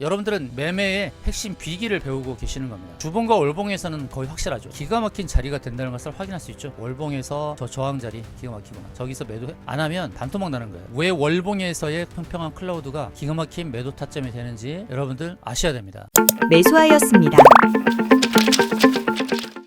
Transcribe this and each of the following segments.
여러분들은 매매의 핵심 비기를 배우고 계시는 겁니다. 주봉과 월봉에서는 거의 확실하죠. 기가 막힌 자리가 된다는 것을 확인할 수 있죠. 월봉에서 저 저항 자리 기가 막히구나. 저기서 매도 안 하면 반토막 나는 거예요. 왜 월봉에서의 평평한 클라우드가 기가 막힌 매도 타점이 되는지 여러분들 아셔야 됩니다. 매수하였습니다.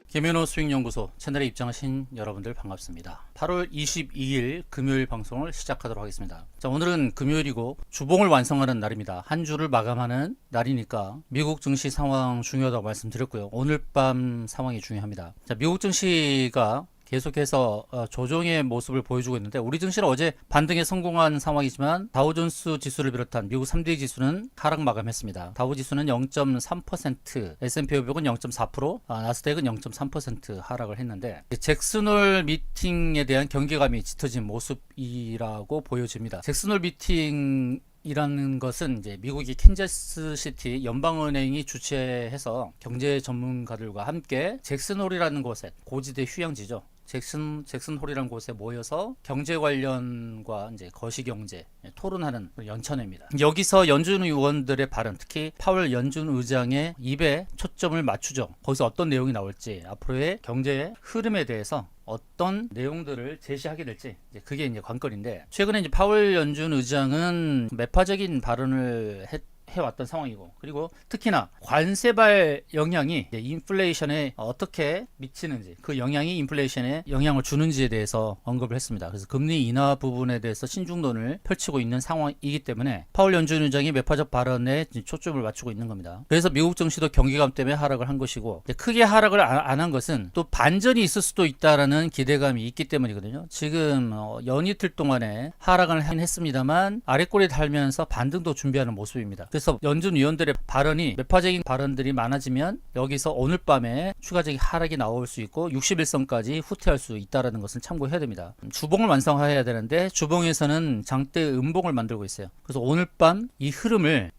김현호 수익연구소 채널에 입장하신 여러분들 반갑습니다. 8월 22일 금요일 방송을 시작하도록 하겠습니다. 자, 오늘은 금요일이고 주봉을 완성하는 날입니다. 한 주를 마감하는 날이니까 미국 증시 상황 중요하다고 말씀드렸고요. 오늘 밤 상황이 중요합니다. 자, 미국 증시가 계속해서 조정의 모습을 보여주고 있는데 우리 증시는 어제 반등에 성공한 상황이지만 다우존스 지수를 비롯한 미국 3대 지수는 하락 마감했습니다. 다우 지수는 0.3%, S&P 500은 0.4%, 나스닥은 0.3% 하락을 했는데 잭슨홀 미팅에 대한 경계감이 짙어진 모습이라고 보여집니다. 잭슨홀 미팅 이라는 것은 이제 미국의 캔자스시티 연방은행이 주최해서 경제 전문가들과 함께 잭슨홀이라는 곳에 고지대 휴양지죠. 잭슨홀이라는 곳에 모여서 경제 관련과 이제 거시경제 토론하는 연찬회입니다. 여기서 연준 의원들의 발언, 특히 파월 연준 의장의 입에 초점을 맞추죠. 거기서 어떤 내용이 나올지, 앞으로의 경제 흐름에 대해서 어떤 내용들을 제시하게 될지 그게 이제 관건인데, 최근에 이제 파월 연준 의장은 매파적인 발언을 해왔던 상황이고, 그리고 특히나 관세발 영향이 인플레이션에 어떻게 미치는지, 그 영향이 인플레이션에 영향을 주는지에 대해서 언급을 했습니다. 그래서 금리 인하 부분에 대해서 신중론을 펼치고 있는 상황이기 때문에 파월 연준 의장이 매파적 발언에 초점을 맞추고 있는 겁니다. 그래서 미국 증시도 경기감 때문에 하락을 한 것이고, 크게 하락을 안 한 것은 또 반전이 있을 수도 있다라는 기대감이 있기 때문이거든요. 지금 연이틀 동안에 하락을 했습니다만 아래꼬리 달면서 반등도 준비하는 모습입니다. 그래서 연준 위원들의 발언이 매파적인 발언들이 많아지면 여기서 오늘 밤에 추가적인 하락이 나올 수 있고 61선까지 후퇴할 수 있다는 것을 참고해야 됩니다. 주봉을 완성해야 되는데 주봉에서는 장대 음봉을 만들고 있어요. 그래서 오늘 밤 이 흐름을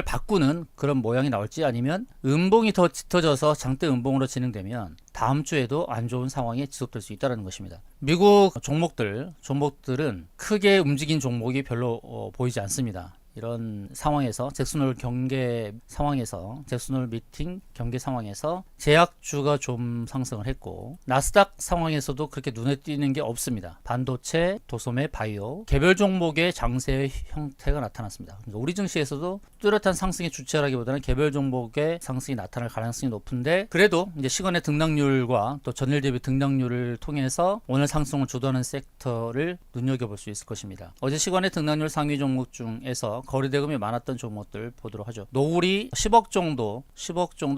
바꾸는 그런 모양이 나올지, 아니면 음봉이 더 짙어져서 장대 음봉으로 진행되면 다음 주에도 안 좋은 상황이 지속될 수 있다는 것입니다. 미국 종목들은 크게 움직인 종목이 별로 보이지 않습니다. 이런 상황에서 잭슨홀 미팅 경계 상황에서 제약주가 좀 상승을 했고, 나스닥 상황에서도 그렇게 눈에 띄는 게 없습니다. 반도체, 도소매, 바이오 개별 종목의 장세의 형태가 나타났습니다. 그러니까 우리 증시에서도 뚜렷한 상승의 주체라기보다는 개별 종목의 상승이 나타날 가능성이 높은데, 그래도 이제 시간의 등락률과 또 전일 대비 등락률을 통해서 오늘 상승을 주도하는 섹터를 눈여겨볼 수 있을 것입니다. 어제 시간의 등락률 상위 종목 중에서 거래대금이 많았던 종목들 보도록 하죠. 노을이 10억 정도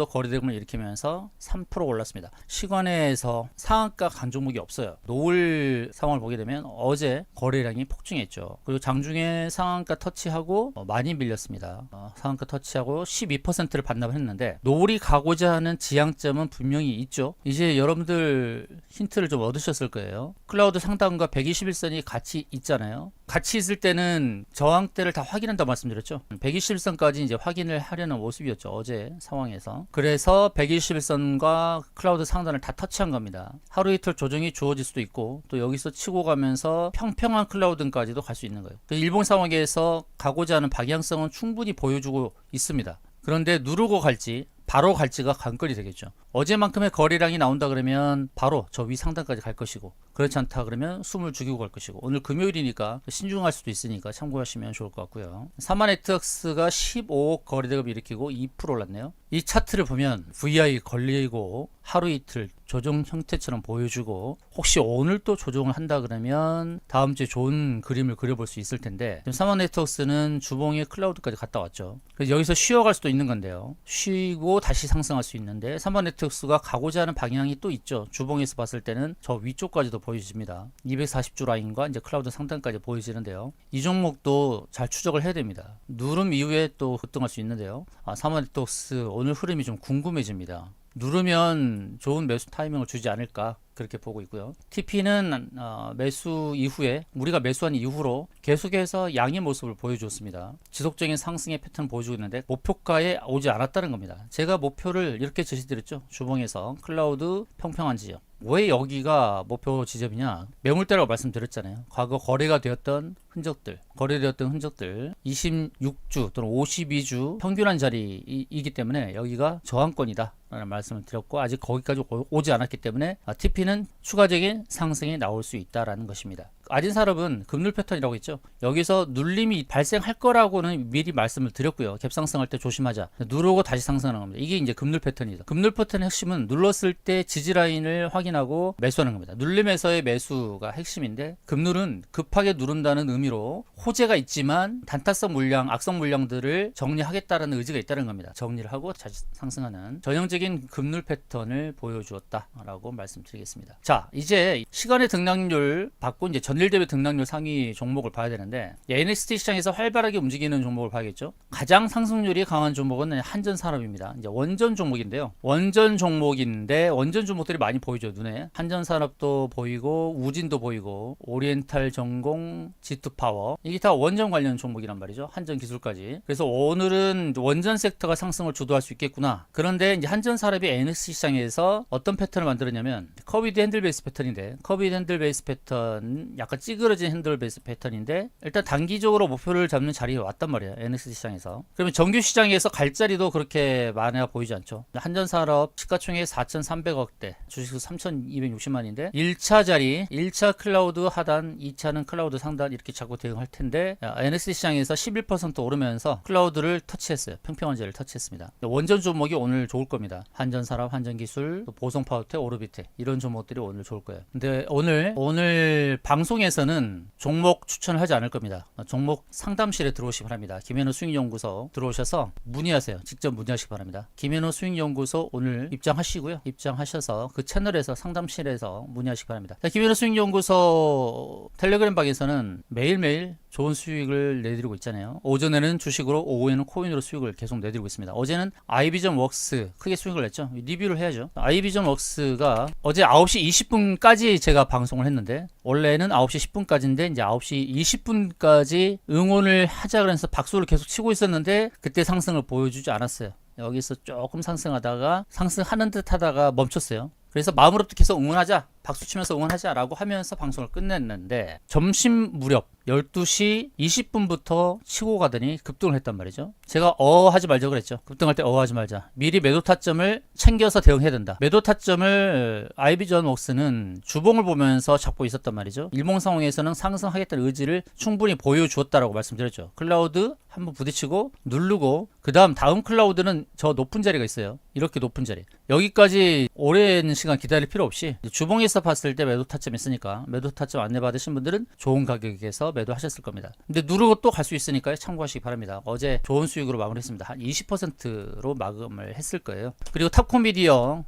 거래대금을 일으키면서 3% 올랐습니다. 시간에서 상한가 간 종목이 없어요. 노을 상황을 보게 되면 어제 거래량이 폭증했죠. 그리고 장중에 상한가 터치하고 많이 밀렸습니다. 상한가 터치하고 12%를 반납을 했는데, 노을이 가고자 하는 지향점은 분명히 있죠. 이제 여러분들 힌트를 좀 얻으셨을 거예요. 클라우드 상단과 121선이 같이 있잖아요. 같이 있을 때는 저항대를 다 확인한다고 말씀드렸죠. 121선까지 이제 확인을 하려는 모습이었죠, 어제 상황에서. 그래서 121선과 클라우드 상단을 다 터치한 겁니다. 하루 이틀 조정이 주어질 수도 있고, 또 여기서 치고 가면서 평평한 클라우드까지도 갈 수 있는 거예요. 일본 상황에서 가고자 하는 방향성은 충분히 보여주고 있습니다. 그런데 누르고 갈지 바로 갈지가 관건이 되겠죠. 어제만큼의 거래량이 나온다 그러면 바로 저 위 상단까지 갈 것이고, 그렇지 않다 그러면 숨을 죽이고 갈 것이고, 오늘 금요일이니까 신중할 수도 있으니까 참고하시면 좋을 것 같고요. 삼화네트워크스가 15억 거래대금 일으키고 2% 올랐네요. 이 차트를 보면 VI 걸리고 하루 이틀 조정 형태처럼 보여주고, 혹시 오늘 또 조정을 한다 그러면 다음 주에 좋은 그림을 그려볼 수 있을 텐데, 지금 삼화네트워크스는 주봉의 클라우드까지 갔다 왔죠. 그래서 여기서 쉬어갈 수도 있는 건데요. 쉬고 다시 상승할 수 있는데, 삼화네트워크스가 가고자 하는 방향이 또 있죠. 주봉에서 봤을 때는 저 위쪽까지도 보여집니다. 240주 라인과 이제 클라우드 상단까지 보여지는데요. 이 종목도 잘 추적을 해야 됩니다. 누름 이후에 또 급등할 수 있는데요. 삼화네트워크스 오늘 흐름이 좀 궁금해집니다. 누르면 좋은 매수 타이밍을 주지 않을까, 그렇게 보고 있고요. TP는 매수 이후에, 우리가 매수한 이후로 계속해서 양의 모습을 보여줬습니다. 지속적인 상승의 패턴을 보여주고 있는데 목표가에 오지 않았다는 겁니다. 제가 목표를 이렇게 제시드렸죠. 주봉에서 클라우드 평평한 지역, 왜 여기가 목표 지점이냐? 매물대라고 말씀드렸잖아요. 과거 거래가 되었던 흔적들, 거래되었던 흔적들 26주 또는 52주 평균한 자리이기 때문에 여기가 저항권이다 라는 말씀을 드렸고, 아직 거기까지 오지 않았기 때문에 TP는 추가적인 상승이 나올 수 있다라는 것입니다. 아진산업은 급눌 패턴이라고 했죠. 여기서 눌림이 발생할 거라고는 미리 말씀을 드렸고요. 갭상승할 때 조심하자. 누르고 다시 상승하는 겁니다. 이게 이제 급눌 패턴이죠. 급눌 패턴의 핵심은 눌렀을 때 지지라인을 확인하고 매수하는 겁니다. 눌림에서의 매수가 핵심인데, 급눌은 급하게 누른다는 의미로 호재가 있지만 단타성 물량, 악성 물량들을 정리하겠다라는 의지가 있다는 겁니다. 정리를 하고 다시 상승하는 전형적인 급눌 패턴을 보여주었다라고 말씀드리겠습니다. 자, 이제 시간의 등락률 받고 이제 전일 대비 등락률 상위 종목을 봐야 되는데, NXT 시장에서 활발하게 움직이는 종목을 봐야겠죠. 가장 상승률이 강한 종목은 한전산업입니다. 이제 원전 종목인데요. 원전 종목들이 많이 보이죠, 눈에. 한전산업도 보이고 우진도 보이고 오리엔탈 전공, G2파워, 이게 다 원전 관련 종목이란 말이죠. 한전기술까지. 그래서 오늘은 원전 섹터가 상승을 주도할 수 있겠구나. 그런데 이제 한전산업이 NXT 시장에서 어떤 패턴을 만들었냐면, 커비드 핸들 베이스 패턴인데, 커비드 핸들 베이스 패턴, 약간 찌그러진 핸들 베이스 패턴인데, 일단 단기적으로 목표를 잡는 자리에 왔단 말이에요, NXT 시장에서. 그러면 정규 시장에서 갈 자리도 그렇게 많아 보이지 않죠. 한전산업 시가총액 4,300억대, 주식수 3,260만인데 1차 자리, 1차 클라우드 하단, 2차는 클라우드 상단, 이렇게 자꾸 대응할 텐데, NXT 시장에서 11% 오르면서 클라우드를 터치했어요. 평평한 자리를 터치했습니다. 원전 종목이 오늘 좋을 겁니다. 한전산업, 한전기술, 보성파워텍, 오르비텍, 이런 종목들이 오늘 좋을 거예요. 근데 오늘 방송에서는 종목 추천을 하지 않을 겁니다. 종목 상담실에 들어오시기 바랍니다. 김현우 수익연구소 들어오셔서 문의하세요. 직접 문의하시기 바랍니다. 김현우 수익연구소 오늘 입장하시고요. 입장하셔서 그 채널에서 상담실에서 문의하시기 바랍니다. 자, 김현우 수익연구소 텔레그램 방에서는 매일매일 좋은 수익을 내드리고 있잖아요. 오전에는 주식으로, 오후에는 코인으로 수익을 계속 내드리고 있습니다. 어제는 아이비전 웍스 크게 수익을 냈죠. 리뷰를 해야죠. 아이비전 웍스가 어제 9시 20분까지 제가 방송을 했는데, 원래는 9시 10분까지인데 이제 9시 20분까지 응원을 하자 그래서 박수를 계속 치고 있었는데, 그때 상승을 보여주지 않았어요. 여기서 조금 상승하다가 상승하는 듯 하다가 멈췄어요. 그래서 마음으로부터 계속 응원하자, 박수 치면서 응원하자 라고 하면서 방송을 끝냈는데, 점심 무렵 12시 20분부터 치고 가더니 급등을 했단 말이죠. 제가 하지 말자 그랬죠. 급등할 때 하지 말자. 미리 매도 타점을 챙겨서 대응해야 된다. 매도 타점을 아이비전 웍스는 주봉을 보면서 잡고 있었단 말이죠. 일봉 상황에서는 상승하겠다는 의지를 충분히 보여주었다라고 말씀드렸죠. 클라우드 한번 부딪히고 누르고, 그 다음 클라우드는 저 높은 자리가 있어요. 이렇게 높은 자리. 여기까지 오랜 시간 기다릴 필요 없이 주봉에서 봤을 때 매도 타점 있으니까, 매도 타점 안내 받으신 분들은 좋은 가격에서 매도하셨을 겁니다. 근데 누르고 또 갈 수 있으니까요. 참고하시기 바랍니다. 어제 좋은 수익으로 마무리했습니다. 한 20%로 마감을 했을 거예요. 그리고 탑코미디어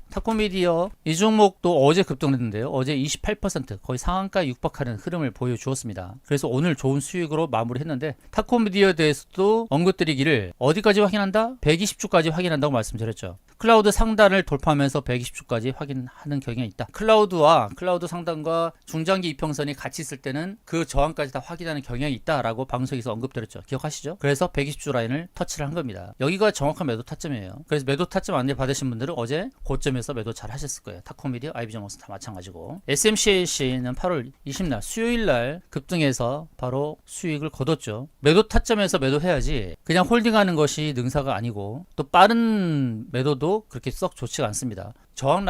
이 종목도 어제 급등했는데요. 어제 28% 거의 상한가에 육박하는 흐름을 보여주었습니다. 그래서 오늘 좋은 수익으로 마무리했는데, 탑코미디어에 대해서도 언급드리기를 어디까지 확인한다? 120주까지 확인한다고 말씀드렸죠. 클라우드 상단을 돌파하면서 120주까지 확인하는 경향이 있다. 클라우드 상단과 중장기 이평선이 같이 있을 때는 그 저항까지 다 확인하는 경향이 있다라고 방송에서 언급드렸죠. 기억하시죠? 그래서 120주 라인을 터치를 한 겁니다. 여기가 정확한 매도 타점이에요. 그래서 매도 타점 안내 받으신 분들은 어제 고점에서 매도 잘 하셨을 거예요. 탑코미디어, 아이비전웍스 다 마찬가지고. SMCAC는 8월 20날 수요일날 급등해서 바로 수익을 거뒀죠. 매도 타점에서 매도해야지 그냥 홀딩하는 것이 능사가 아니고, 또 빠른 매도도 그렇게 썩 좋지가 않습니다. 정확한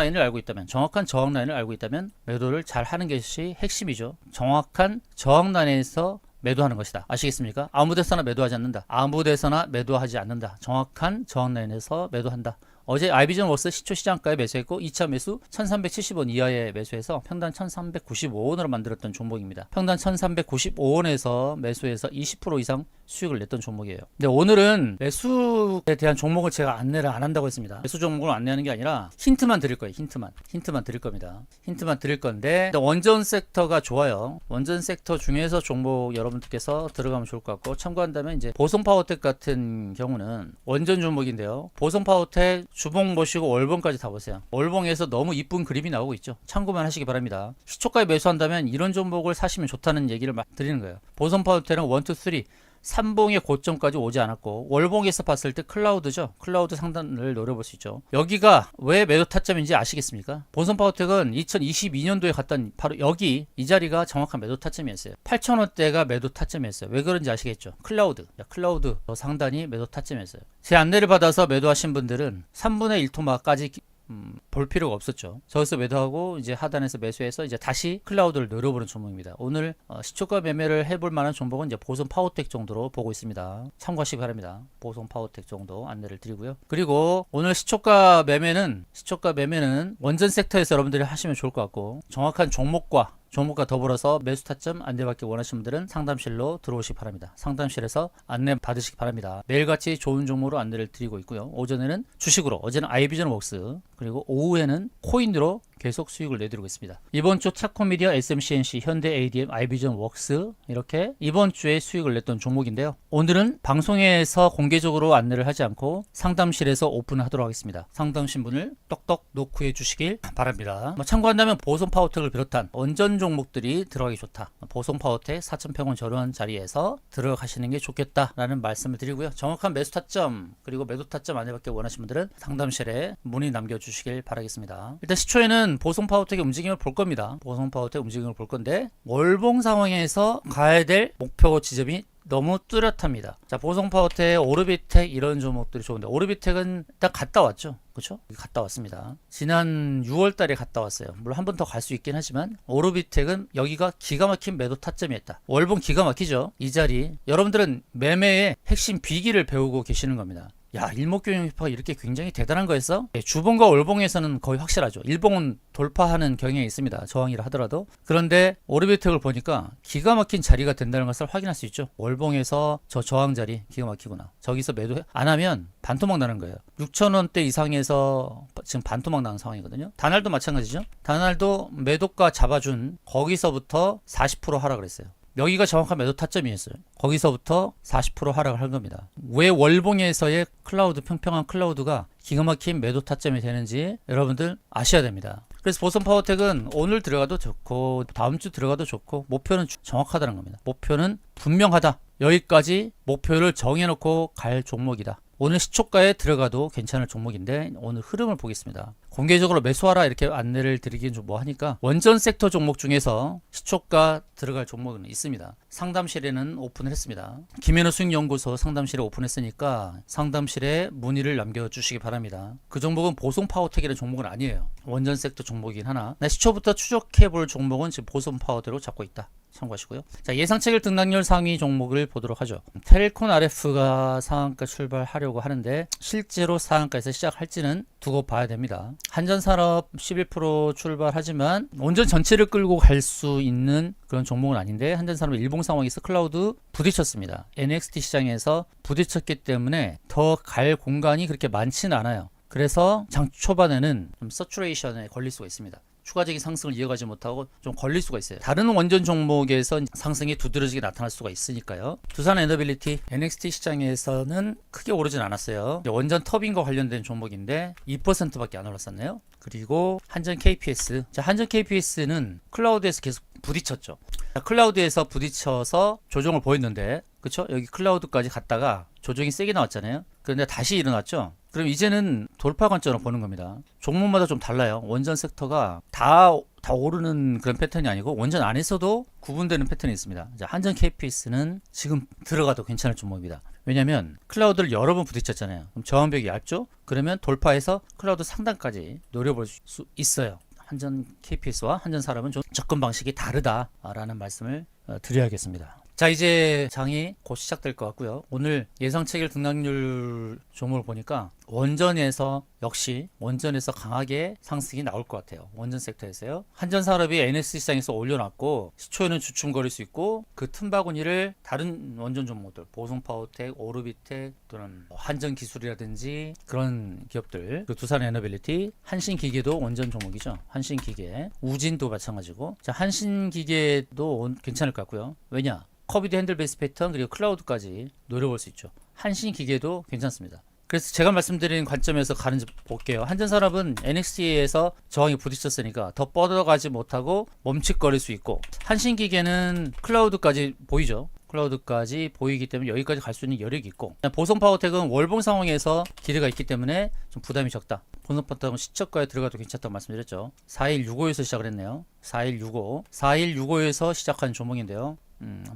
저항 라인을 알고 있다면 매도를 잘 하는 것이 핵심이죠. 정확한 저항라인에서 매도하는 것이다. 아시겠습니까? 아무데서나 매도하지 않는다. 아무데서나 매도하지 않는다. 정확한 저항라인에서 매도한다. 어제 아이비전 웍스 시초 시장가에 매수했고, 2차 매수 1370원 이하에 매수해서 평단 1395원으로 만들었던 종목입니다. 평단 1395원에서 매수해서 20% 이상 수익을 냈던 종목이에요. 근데 오늘은 매수에 대한 종목을 제가 안내를 안 한다고 했습니다. 매수 종목을 안내하는 게 아니라 힌트만 드릴 거예요. 힌트만 드릴 겁니다. 힌트만 드릴 건데, 원전 섹터가 좋아요. 원전 섹터 중에서 종목 여러분들께서 들어가면 좋을 것 같고, 참고한다면 이제 보성파워텍 같은 경우는 원전 종목인데요. 보성파워텍 주봉 보시고 월봉까지 다 보세요. 월봉에서 너무 이쁜 그림이 나오고 있죠. 참고만 하시기 바랍니다. 시초가에 매수한다면 이런 종목을 사시면 좋다는 얘기를 막 드리는 거예요. 보성파워텍은 1, 2, 3 삼봉의 고점까지 오지 않았고 월봉에서 봤을 때 클라우드죠. 클라우드 상단을 노려볼 수 있죠. 여기가 왜 매도 타점인지 아시겠습니까? 본선 파워텍은 2022년도에 갔던 바로 여기 이 자리가 정확한 매도 타점이었어요. 8,000원대가 매도 타점이었어요. 왜 그런지 아시겠죠? 클라우드 상단이 매도 타점이었어요. 제 안내를 받아서 매도하신 분들은 3분의 1 토막까지 볼 필요가 없었죠. 저기서 매도하고 이제 하단에서 매수해서 이제 다시 클라우드를 노려보는 종목입니다. 오늘 시초가 매매를 해볼 만한 종목은 이제 보선 파워텍 정도로 보고 있습니다. 참고하시기 바랍니다. 보선 파워텍 정도 안내를 드리고요. 그리고 오늘 시초가 매매는 원전 섹터에서 여러분들이 하시면 좋을 것 같고, 정확한 종목과 더불어서 매수 타점 안내받기 원하시는 분들은 상담실로 들어오시기 바랍니다. 상담실에서 안내 받으시기 바랍니다. 매일같이 좋은 종목으로 안내를 드리고 있고요. 오전에는 주식으로, 어제는 아이비전웍스, 그리고 오후에는 코인으로 계속 수익을 내드리고 있습니다. 이번 주 타코미디어, SMCNC, 현대 ADM, 아이비전웍스 이렇게 이번 주에 수익을 냈던 종목인데요. 오늘은 방송에서 공개적으로 안내를 하지 않고 상담실에서 오픈하도록 하겠습니다. 상담신 분을 똑똑 노크해 주시길 바랍니다. 참고한다면 보선 파워텍을 비롯한 원전 종목들이 들어가기 좋다. 보선 파워텍 4,100원 저렴한 자리에서 들어가시는 게 좋겠다라는 말씀을 드리고요. 정확한 매수 타점 그리고 매도 타점 안내받기 원하시는 분들은 상담실에 문의 남겨주시길 바라겠습니다. 일단 시초에는 보선 파워텍의 움직임을 볼 겁니다. 보선 파워텍 움직임을 볼 건데 월봉 상황에서 가야 될 목표 지점이 너무 뚜렷합니다. 자, 보선 파워텍, 오르비텍 이런 종목들이 좋은데 오르비텍은 일단 갔다 왔죠. 그렇죠? 갔다 왔습니다. 지난 6월 달에 갔다 왔어요. 물론 한 번 더 갈 수 있긴 하지만 오르비텍은 여기가 기가 막힌 매도 타점이었다. 월봉 기가 막히죠. 이 자리. 여러분들은 매매의 핵심 비기를 배우고 계시는 겁니다. 야, 일목균형비파가 이렇게 굉장히 대단한 거였어? 네, 주봉과 월봉에서는 거의 확실하죠. 일봉은 돌파하는 경향이 있습니다. 저항이라 하더라도. 그런데 오르비텍을 보니까 기가 막힌 자리가 된다는 것을 확인할 수 있죠. 월봉에서 저 저항 자리 기가 막히구나. 저기서 매도 안 하면 반토막 나는 거예요. 6,000원대 이상에서 지금 반토막 나는 상황이거든요. 다날도 마찬가지죠. 다날도 매도가 잡아준 거기서부터 40% 하락을 했어요. 여기가 정확한 매도 타점이었어요. 거기서부터 40% 하락을 한 겁니다. 왜 월봉에서의 클라우드, 평평한 클라우드가 기가 막힌 매도 타점이 되는지 여러분들 아셔야 됩니다. 그래서 보선 파워텍은 오늘 들어가도 좋고 다음 주 들어가도 좋고 목표는 정확하다는 겁니다. 목표는 분명하다. 여기까지 목표를 정해놓고 갈 종목이다. 오늘 시초가에 들어가도 괜찮을 종목인데 오늘 흐름을 보겠습니다. 공개적으로 매수하라 이렇게 안내를 드리긴 좀 뭐하니까 원전 섹터 종목 중에서 시초가 들어갈 종목은 있습니다. 상담실에는 오픈을 했습니다. 김현우 수익연구소 상담실에 오픈했으니까 상담실에 문의를 남겨주시기 바랍니다. 그 종목은 보선 파워텍이라는 종목은 아니에요. 원전 섹터 종목이긴 하나 시초부터 추적해볼 종목은 지금 보선 파워텍으로 잡고 있다. 참고하시고요. 자, 예상체결 등락률 상위 종목을 보도록 하죠. 텔콘 RF가 상한가 출발하려고 하는데 실제로 상한가에서 시작할지는 두고 봐야 됩니다. 한전산업 11% 출발하지만 원전 전체를 끌고 갈 수 있는 그런 종목은 아닌데 한전산업 일봉 상황에서 클라우드 부딪혔습니다. NXT 시장에서 부딪혔기 때문에 더 갈 공간이 그렇게 많지는 않아요. 그래서 장 초반에는 좀 서츄레이션에 걸릴 수가 있습니다. 추가적인 상승을 이어가지 못하고 좀 걸릴 수가 있어요. 다른 원전 종목에서 상승이 두드러지게 나타날 수가 있으니까요. 두산 에너빌리티 NXT 시장에서는 크게 오르진 않았어요. 원전 터빈과 관련된 종목인데 2%밖에 안 올랐었네요. 그리고 한전 KPS. 자, 한전 KPS는 클라우드에서 계속 부딪혔죠. 자, 클라우드에서 부딪혀서 조정을 보였는데, 그쵸? 여기 클라우드까지 갔다가 조정이 세게 나왔잖아요. 그런데 다시 일어났죠. 그럼 이제는 돌파 관점으로 보는 겁니다. 종목마다 좀 달라요. 원전 섹터가 다 오르는 그런 패턴이 아니고 원전 안에서도 구분되는 패턴이 있습니다. 자, 한전 KPS는 지금 들어가도 괜찮을 종목입니다. 왜냐하면 클라우드를 여러 번 부딪혔잖아요. 그럼 저항벽이 얇죠? 그러면 돌파해서 클라우드 상단까지 노려볼 수 있어요. 한전 KPS와 한전산업은 좀 접근 방식이 다르다라는 말씀을 드려야겠습니다. 자, 이제 장이 곧 시작될 것 같고요. 오늘 예상체결 등락률 종목을 보니까 원전에서 강하게 상승이 나올 것 같아요. 원전 섹터에서요. 한전산업이 NS 시장에서 올려놨고 시초에는 주춤거릴 수 있고 그 틈바구니를 다른 원전 종목들 보성파워텍, 오르비텍 또는 한전기술이라든지 그런 기업들, 그 두산 에너빌리티, 한신기계도 원전 종목이죠. 한신기계, 우진도 마찬가지고. 자, 한신기계도 괜찮을 것 같고요. 왜냐? 커비드 핸들 베이스 패턴 그리고 클라우드까지 노려볼 수 있죠. 한신기계도 괜찮습니다. 그래서 제가 말씀드린 관점에서 가는지 볼게요. 한전산업은 NXT에서 저항이 부딪혔으니까 더 뻗어가지 못하고 멈칫거릴 수 있고 한신기계는 클라우드까지 보이죠. 클라우드까지 보이기 때문에 여기까지 갈 수 있는 여력이 있고, 보성 파워텍은 월봉 상황에서 기대가 있기 때문에 좀 부담이 적다. 보성 파워텍은 시초가에 들어가도 괜찮다고 말씀드렸죠. 4165에서 시작을 했네요. 4165에서 시작한 종목인데요.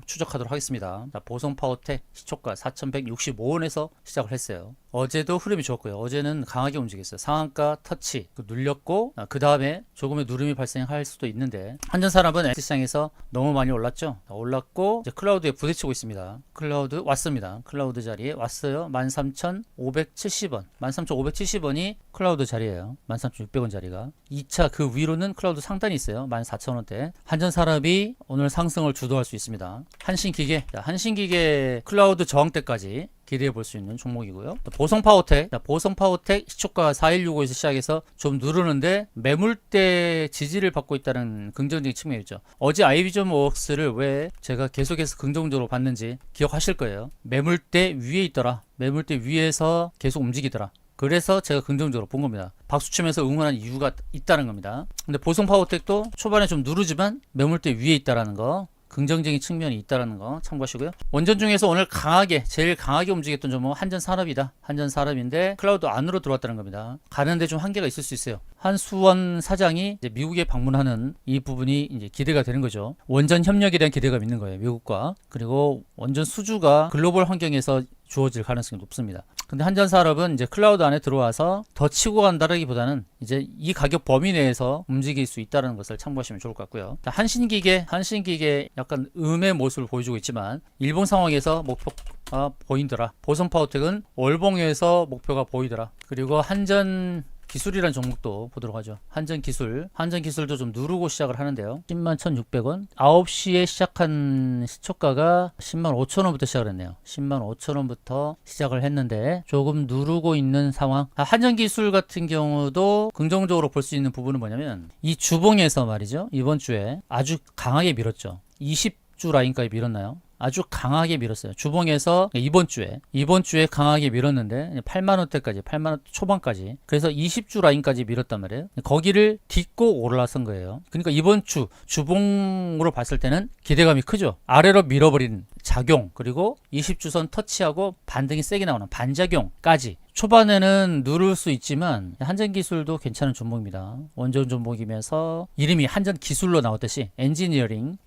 추적하도록 하겠습니다. 자, 보성 파워텍 시초가 4165원에서 시작을 했어요. 어제도 흐름이 좋았고요. 어제는 강하게 움직였어요. 상한가 터치 눌렸고, 그 다음에 조금의 누름이 발생할 수도 있는데, 한전산업은 S시장에서 너무 많이 올랐죠. 올랐고 이제 클라우드에 부딪히고 있습니다. 클라우드 왔습니다. 클라우드 자리에 왔어요. 13,570원 13,570원이 클라우드 자리예요. 13,600원 자리가. 2차 그 위로는 클라우드 상단이 있어요. 14,000원대. 한전산업이 오늘 상승을 주도할 수 있습니다. 한신기계, 한신기계 클라우드 저항대까지 기대해 볼 수 있는 종목이고요. 보성 파워텍 시초가 4165에서 시작해서 좀 누르는데 매물대 지지를 받고 있다는 긍정적인 측면이 있죠. 어제 아이비전웍스를 왜 제가 계속해서 긍정적으로 봤는지 기억하실 거예요. 매물대 위에 있더라. 매물대 위에서 계속 움직이더라. 그래서 제가 긍정적으로 본 겁니다. 박수치면서 응원한 이유가 있다는 겁니다. 근데 보성 파워텍도 초반에 좀 누르지만 매물대 위에 있다라는 거, 긍정적인 측면이 있다는 거 참고하시고요. 원전 중에서 오늘 제일 강하게 움직였던 종목은 한전산업이다. 한전산업인데 클라우드 안으로 들어왔다는 겁니다. 가는데 좀 한계가 있을 수 있어요. 한수원 사장이 이제 미국에 방문하는 이 부분이 이제 기대가 되는 거죠. 원전 협력에 대한 기대가 있는 거예요. 미국과. 그리고 원전 수주가 글로벌 환경에서 주어질 가능성이 높습니다. 근데 한전산업은 이제 클라우드 안에 들어와서 더 치고 간다라기보다는 이제 이 가격 범위 내에서 움직일 수 있다는 것을 참고하시면 좋을 것 같고요. 한신기계 약간 음의 모습을 보여주고 있지만 일본 상황에서 목표가 보이더라. 보성 파워텍은 월봉에서 목표가 보이더라. 그리고 한전 기술이라는 종목도 보도록 하죠. 한전기술도 좀 누르고 시작을 하는데요. 101,600원 9시에 시작한 시초가가 105,000원부터 시작을 했네요. 105,000원부터 시작을 했는데 조금 누르고 있는 상황. 한전기술 같은 경우도 긍정적으로 볼 수 있는 부분은 뭐냐면 이 주봉에서 말이죠. 이번 주에 아주 강하게 밀었죠. 20주 라인까지 밀었나요? 아주 강하게 밀었어요. 주봉에서 이번 주에 강하게 밀었는데 8만원대까지 8만원 초반까지, 그래서 20주 라인까지 밀었단 말이에요. 거기를 딛고 올라선 거예요. 그러니까 이번 주 주봉으로 봤을 때는 기대감이 크죠. 아래로 밀어버린 작용, 그리고 20주선 터치하고 반등이 세게 나오는 반작용까지. 초반에는 누를 수 있지만 한전기술도 괜찮은 종목입니다. 원전 종목이면서 이름이 한전기술로 나왔듯이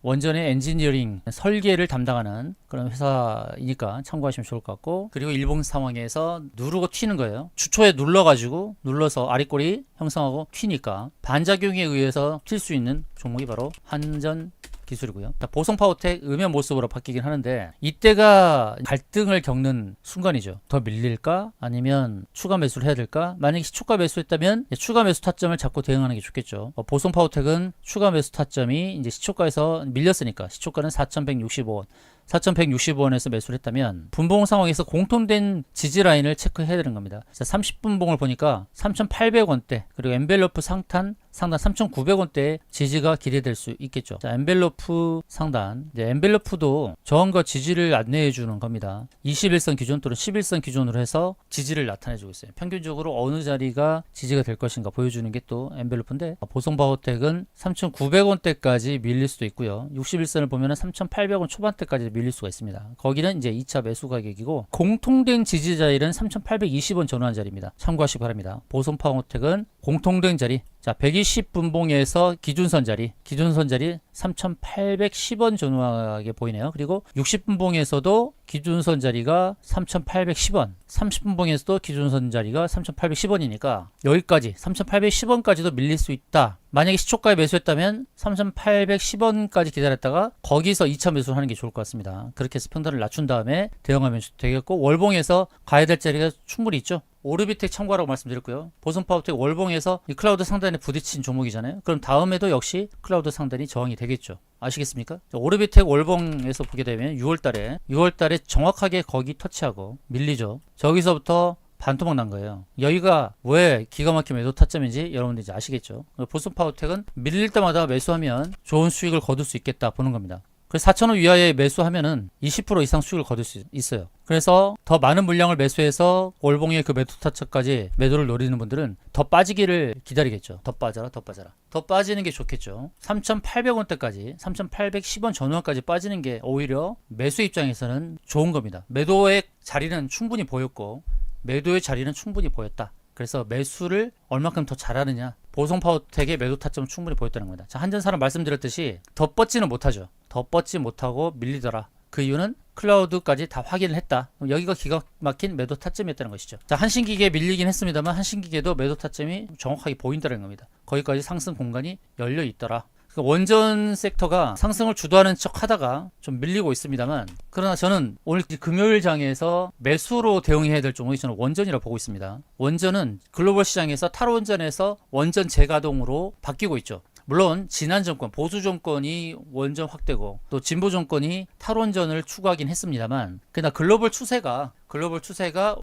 원전의 엔지니어링 설계를 담당하는 그런 회사이니까 참고하시면 좋을 것 같고, 그리고 일본 상황에서 누르고 튀는 거예요. 주초에 눌러서 아랫꼬리 형성하고 튀니까 반작용에 의해서 튈 수 있는 종목이 바로 한전기술이고요. 보성 파워텍 음의 모습으로 바뀌긴 하는데 이때가 갈등을 겪는 순간이죠. 더 밀릴까? 아니면 추가 매수를 해야 될까? 만약에 시초가 매수했다면 추가 매수 타점을 잡고 대응하는 게 좋겠죠. 보성 파워텍은 추가 매수 타점이 이제 시초가에서 밀렸으니까 시초가는 4,165원 4,165원에서 매수를 했다면 분봉 상황에서 공통된 지지 라인을 체크해야 되는 겁니다. 30분봉을 보니까 3,800원대, 그리고 엔벨로프 상단 3,900원대의 지지가 기대될 수 있겠죠. 자, 엔벨로프 상단, 이제 엔벨로프도 저항과 지지를 안내해 주는 겁니다. 21선 기준 또는 11선 기준으로 해서 지지를 나타내 주고 있어요. 평균적으로 어느 자리가 지지가 될 것인가 보여주는 게 또 엔벨로프인데, 보성 파워텍은 3,900원대까지 밀릴 수도 있고요. 61선을 보면 3,800원 초반대까지 밀릴 수가 있습니다. 거기는 이제 2차 매수 가격이고, 공통된 지지자리는 3,820원 전후한 자리입니다. 참고하시기 바랍니다. 보성 파워텍은 공통된 자리, 자 120분봉에서 기준선 자리 3,810원 전후하게 보이네요. 그리고 60분봉에서도 기준선 자리가 3,810원, 30분봉에서도 기준선 자리가 3,810원이니까 여기까지 3,810원까지도 밀릴 수 있다. 만약에 시초가에 매수했다면 3,810원까지 기다렸다가 거기서 2차 매수를 하는 게 좋을 것 같습니다. 그렇게 해서 평단을 낮춘 다음에 대응하면 되겠고, 월봉에서 가야 될 자리가 충분히 있죠. 오르비텍 참고하라고 말씀드렸고요. 보성 파워텍 월봉에서 이 클라우드 상단에 부딪힌 종목이잖아요. 그럼 다음에도 역시 클라우드 상단이 저항이 되겠죠. 아시겠습니까? 오르비텍 월봉에서 보게 되면 6월달에 정확하게 거기 터치하고 밀리죠. 저기서부터 반토막 난 거예요. 여기가 왜 기가 막힌 매도 타점인지 여러분들 이제 아시겠죠. 보성 파워텍은 밀릴 때마다 매수하면 좋은 수익을 거둘 수 있겠다 보는 겁니다. 그래서 4,000원 위하에 매수하면은 20% 이상 수익을 거둘 수 있어요. 그래서 더 많은 물량을 매수해서 월봉의 그 매도 타점까지 매도를 노리는 분들은 더 빠지기를 기다리겠죠. 더 빠져라, 더 빠져라. 더 빠지는 게 좋겠죠. 3,800원대까지, 3,810원 전후까지 빠지는 게 오히려 매수 입장에서는 좋은 겁니다. 매도의 자리는 충분히 보였고, 매도의 자리는 충분히 보였다. 그래서 매수를 얼마큼 더 잘하느냐, 보성파워텍의 매도 타점은 충분히 보였다는 겁니다. 자, 한전사는 말씀드렸듯이 더 뻗지는 못하죠. 더 뻗지 못하고 밀리더라. 그 이유는 클라우드까지 다 확인을 했다. 여기가 기가 막힌 매도 타점이었다는 것이죠. 자, 한신기계 밀리긴 했습니다만 한신기계도 매도 타점이 정확하게 보인다는 겁니다. 거기까지 상승 공간이 열려 있더라. 원전 섹터가 상승을 주도하는 척 하다가 좀 밀리고 있습니다만, 그러나 저는 오늘 금요일 장에서 매수로 대응해야 될 종목이 저는 원전이라고 보고 있습니다. 원전은 글로벌 시장에서 탈원전에서 원전 재가동으로 바뀌고 있죠. 물론 지난 정권, 보수 정권이 원전 확대고 또 진보 정권이 탈원전을 추구하긴 했습니다만, 그러나 글로벌 추세가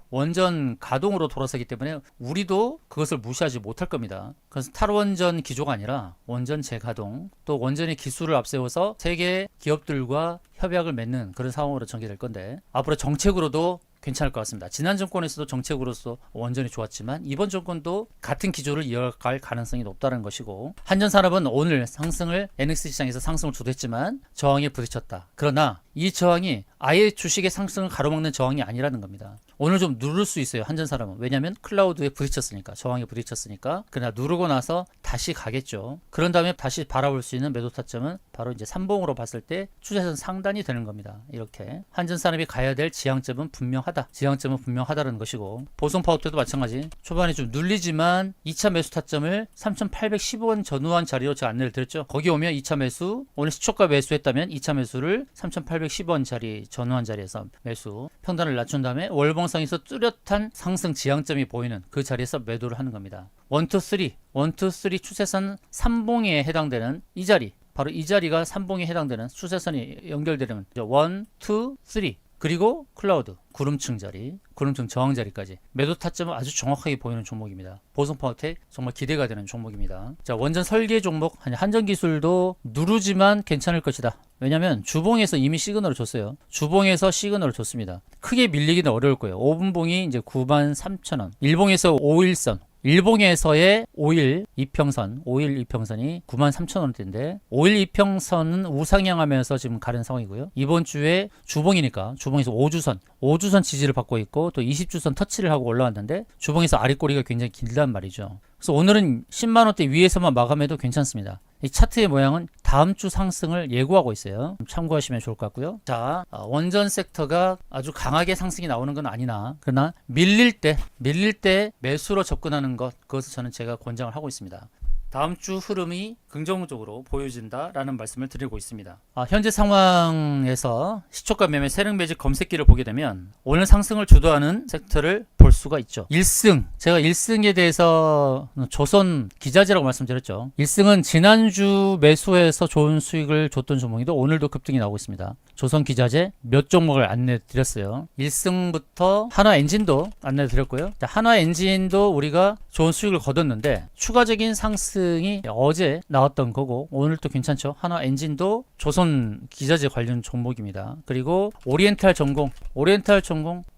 원전 가동으로 돌아서기 때문에 우리도 그것을 무시하지 못할 겁니다. 그래서 탈원전 기조가 아니라 원전 재가동, 또 원전의 기술을 앞세워서 세계 기업들과 협약을 맺는 그런 상황으로 전개될 건데, 앞으로 정책으로도 괜찮을 것 같습니다. 지난 정권에서도 정책으로서 원전이 좋았지만 이번 정권도 같은 기조를 이어갈 가능성이 높다는 것이고, 한전산업은 오늘 상승을 NX 시장에서 상승을 주도했지만 저항에 부딪혔다. 그러나 이 저항이 아예 주식의 상승을 가로막는 저항이 아니라는 겁니다. 오늘 좀 누를 수 있어요. 한전산업은. 왜냐하면 클라우드에 부딪혔으니까, 저항에 부딪혔으니까. 그러나 누르고 나서 다시 가겠죠. 그런 다음에 다시 바라볼 수 있는 매도 타점은 바로 이제 삼봉으로 봤을 때 추세선 상단이 되는 겁니다. 이렇게 한전산업이 가야 될 지향점은 분명하다. 지향점은 분명하다는 것이고, 보성파워텍도 마찬가지. 초반에 좀 눌리지만 2차 매수 타점을 3,810원 전후한 자리로 제가 안내를 드렸죠. 거기 오면 2차 매수, 오늘 시초가 매수했다면 2차 매수를 3,810원 자리 전후한 자리에서 매수, 평단을 낮춘 다음에 월봉상에서 뚜렷한 상승 지향점이 보이는 그 자리에서 매도를 하는 겁니다. 1, 2, 3 추세선 3봉에 해당되는 이 자리, 바로 이 자리가 3봉에 해당되는 추세선이 연결되는 1, 2, 3, 그리고 클라우드, 구름층 자리, 구름층 저항 자리까지 매도 타점은 아주 정확하게 보이는 종목입니다. 보성파워텍 정말 기대가 되는 종목입니다. 자, 원전 설계 종목 한전기술도 누르지만 괜찮을 것이다. 왜냐하면 주봉에서 이미 시그널을 줬어요. 주봉에서 시그널을 줬습니다. 크게 밀리기는 어려울 거예요. 5분봉이 이제 93,000원, 일봉에서 5일선, 일봉에서의 5일 이평선이 93,000원대인데 5일 이평선은 우상향하면서 지금 가는 상황이고요. 이번 주에 주봉이니까 주봉에서 5주선 지지를 받고 있고, 또 20주선 터치를 하고 올라왔는데 주봉에서 아랫꼬리가 굉장히 길단 말이죠. 그래서 오늘은 10만원대 위에서만 마감해도 괜찮습니다. 이 차트의 모양은 다음 주 상승을 예고하고 있어요. 참고하시면 좋을 것 같고요. 자, 원전 섹터가 아주 강하게 상승이 나오는 건 아니나, 그러나 밀릴 때 매수로 접근하는 것, 그것을 저는 제가 권장을 하고 있습니다. 다음 주 흐름이 긍정적으로 보여진다라는 말씀을 드리고 있습니다. 현재 상황에서 시초가 매매 세력 매직 검색기를 보게 되면 오늘 상승을 주도하는 섹터를 볼 수가 있죠. 1승, 제가 1승에 대해서 조선 기자재라고 말씀드렸죠. 1승은 지난주 매수해서 좋은 수익을 줬던 종목인데 오늘도 급등이 나오고 있습니다. 조선 기자재 몇 종목을 안내 드렸어요. 1승부터 한화 엔진도 안내 드렸고요. 한화 엔진도 우리가 좋은 수익을 거뒀는데 추가적인 상승이 어제 나왔던 거고, 오늘도 괜찮죠. 한화 엔진도 조선 기자재 관련 종목입니다. 그리고 오리엔탈 전공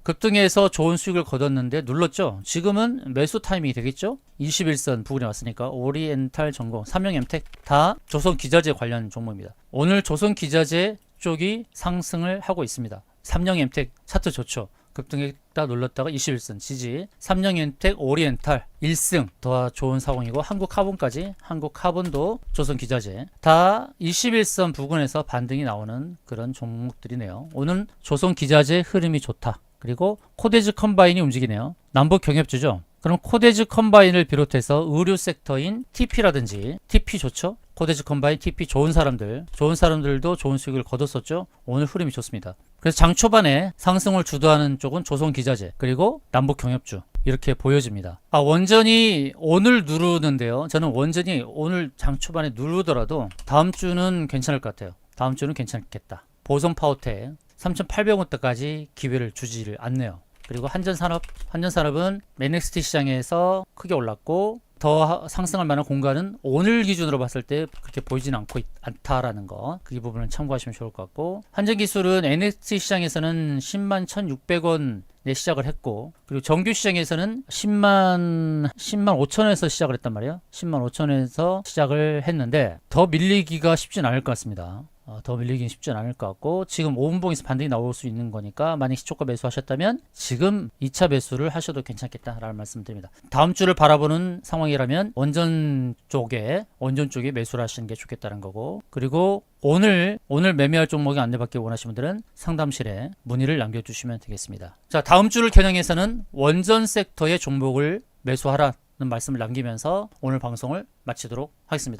급등해서 좋은 수익을 거뒀는데 눌렀죠. 지금은 매수 타이밍이 되겠죠. 21선 부근에 왔으니까 오리엔탈 전공, 삼성엠텍 다 조선 기자재 관련 종목입니다. 오늘 조선 기자재 쪽이 상승을 하고 있습니다. 삼성엠텍 차트 좋죠. 급등했다 눌렀다가 21선 지지, 삼성엔텍, 오리엔탈 1승 더 좋은 상황이고, 한국카본까지, 한국카본도 조선기자재 다 21선 부근에서 반등이 나오는 그런 종목들이네요. 오늘 조선기자재 흐름이 좋다. 그리고 코데즈 컴바인이 움직이네요. 남북 경협주죠. 그럼 코데즈 컴바인을 비롯해서 의류 섹터인 TP라든지, TP 좋죠? 코데즈 컴바인, TP 좋은 사람들도 좋은 수익을 거뒀었죠. 오늘 흐름이 좋습니다. 그래서 장 초반에 상승을 주도하는 쪽은 조선기자재, 그리고 남북경협주 이렇게 보여집니다. 원전이 오늘 누르는데요. 저는 원전이 오늘 장 초반에 누르더라도 다음 주는 괜찮을 것 같아요. 다음 주는 괜찮겠다. 보성파워텍 3,800원대까지 기회를 주지를 않네요. 그리고 한전산업은 NXT 시장에서 크게 올랐고, 더 상승할 만한 공간은 오늘 기준으로 봤을 때 그렇게 보이지는 않다라는 거, 그 부분을 참고하시면 좋을 것 같고, 한전기술은 NXT 시장에서는 10만 1,600원 에 시작을 했고, 그리고 정규 시장에서는 10만 5천원에서 시작을 했단 말이에요. 10만 5천원에서 시작을 했는데 더 밀리기가 쉽진 않을 것 같습니다. 더 밀리기는 쉽지 않을 것 같고, 지금 5분봉에서 반등이 나올 수 있는 거니까 만약 시초가 매수하셨다면 지금 2차 매수를 하셔도 괜찮겠다라는 말씀드립니다. 다음 주를 바라보는 상황이라면 원전 쪽에 매수를 하시는 게 좋겠다는 거고, 그리고 오늘 매매할 종목이 안내받기 원하시는 분들은 상담실에 문의를 남겨주시면 되겠습니다. 자, 다음 주를 겨냥해서는 원전 섹터의 종목을 매수하라는 말씀을 남기면서 오늘 방송을 마치도록 하겠습니다.